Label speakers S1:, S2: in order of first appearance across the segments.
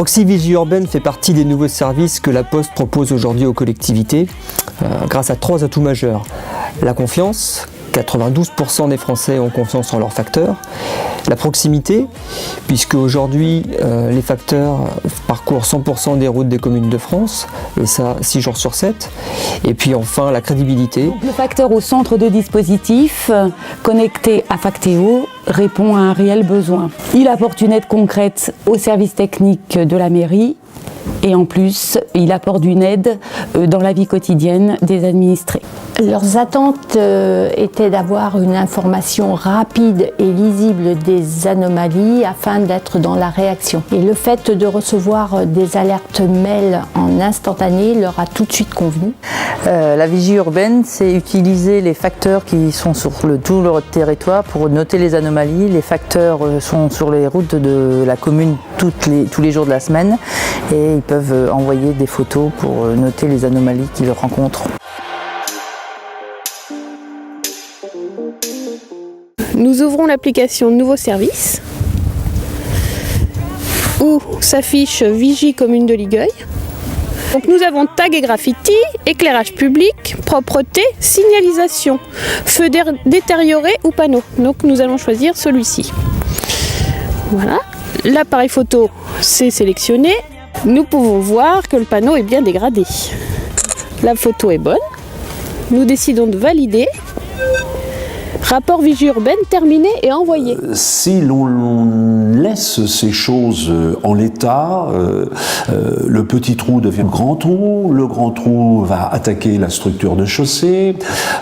S1: Donc si VigiUrbaine fait partie des nouveaux services que la Poste propose aujourd'hui aux collectivités, grâce à 3 atouts majeurs. La confiance, 92% des Français ont confiance en leurs facteurs. La proximité, puisque aujourd'hui les facteurs parcourent 100% des routes des communes de France, et ça 6 jours sur 7. Et puis enfin la crédibilité.
S2: Donc, le facteur au centre de dispositif, connecté à Factéo, répond à un réel besoin. Il apporte une aide concrète aux services techniques de la mairie. Et en plus, il apporte une aide dans la vie quotidienne des administrés.
S3: Leurs attentes étaient d'avoir une information rapide et lisible des anomalies afin d'être dans la réaction. Et le fait de recevoir des alertes mail en instantané leur a tout de suite convenu.
S4: La vigie urbaine, c'est utiliser les facteurs qui sont sur tout le territoire pour noter les anomalies. Les facteurs sont sur les routes de la commune tous les jours de la semaine et ils peuvent envoyer des photos pour noter les anomalies qu'ils rencontrent.
S5: Nous ouvrons l'application Nouveau service où s'affiche Vigie commune de Ligueuil. Donc nous avons tag et graffiti, éclairage public, propreté, signalisation, feu détérioré ou panneau. Donc nous allons choisir celui-ci. Voilà, l'appareil photo c'est sélectionné. Nous pouvons voir que le panneau est bien dégradé. La photo est bonne. Nous décidons de valider. Rapport vigie urbaine terminé et envoyé.
S6: Si l'on laisse ces choses en l'état, le petit trou devient grand trou, le grand trou va attaquer la structure de chaussée,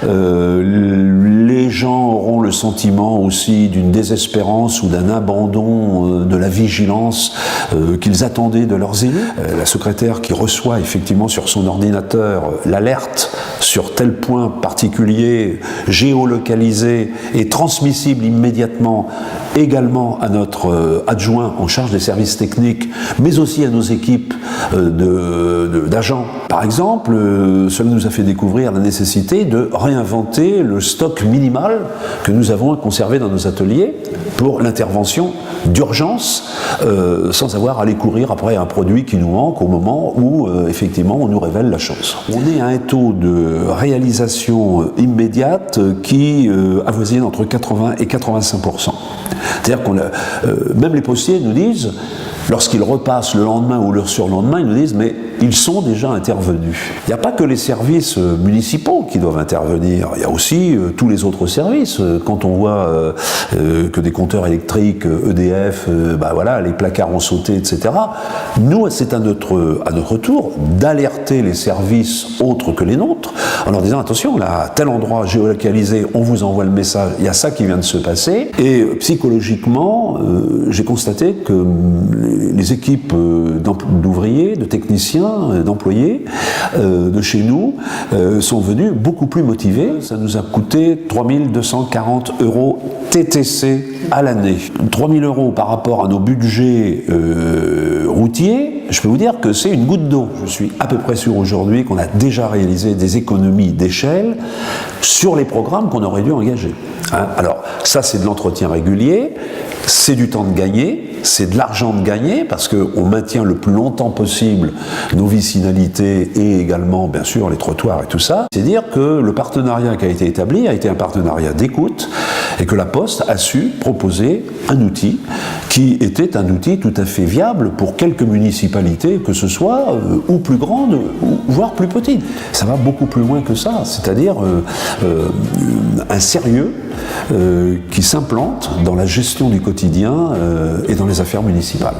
S6: les gens auront le sentiment aussi d'une désespérance ou d'un abandon de la vigilance qu'ils attendaient de leurs élus. La secrétaire qui reçoit effectivement sur son ordinateur l'alerte sur tel point particulier, géolocalisé, et transmissible immédiatement également à notre adjoint en charge des services techniques, mais aussi à nos équipes d'agents. Par exemple, cela nous a fait découvrir la nécessité de réinventer le stock minimal que nous avons à conserver dans nos ateliers pour l'intervention d'urgence, sans avoir à aller courir après un produit qui nous manque au moment où effectivement on nous révèle la chose. On est à un taux de réalisation immédiate qui avoisine entre 80 et 85%. C'est-à-dire qu'on même les postiers nous disent, lorsqu'ils repassent le lendemain ou le surlendemain, ils nous disent mais ils sont déjà intervenus. Il n'y a pas que les services municipaux qui doivent intervenir, il y a aussi tous les autres services. Quand on voit que des compteurs électriques, EDF, voilà, les placards ont sauté, etc. Nous, c'est à notre tour d'alerter les services autres que les nôtres en leur disant attention, là, à tel endroit géolocalisé, on vous envoie le message, il y a ça qui vient de se passer. Et psychologiquement, j'ai constaté que les équipes d'ouvriers, de techniciens, d'employés de chez nous sont venus beaucoup plus motivés. Ça nous a coûté 3 240 € TTC à l'année. 3 000 € par rapport à nos budgets routiers, je peux vous dire que c'est une goutte d'eau. Je suis à peu près sûr aujourd'hui qu'on a déjà réalisé des économies d'échelle sur les programmes qu'on aurait dû engager. Alors ça c'est de l'entretien régulier, c'est du temps de gagner, c'est de l'argent de gagner parce qu'on maintient le plus longtemps possible nos vicinalités et également bien sûr les trottoirs et tout ça. C'est dire que le partenariat qui a été établi a été un partenariat d'écoute et que la Poste a su proposer un outil qui était un outil tout à fait viable pour quelques municipalités, que ce soit ou plus grandes ou voire plus petites. Ça va beaucoup plus loin que ça, c'est-à-dire un sérieux qui s'implante dans la gestion du quotidien et dans les affaires municipales.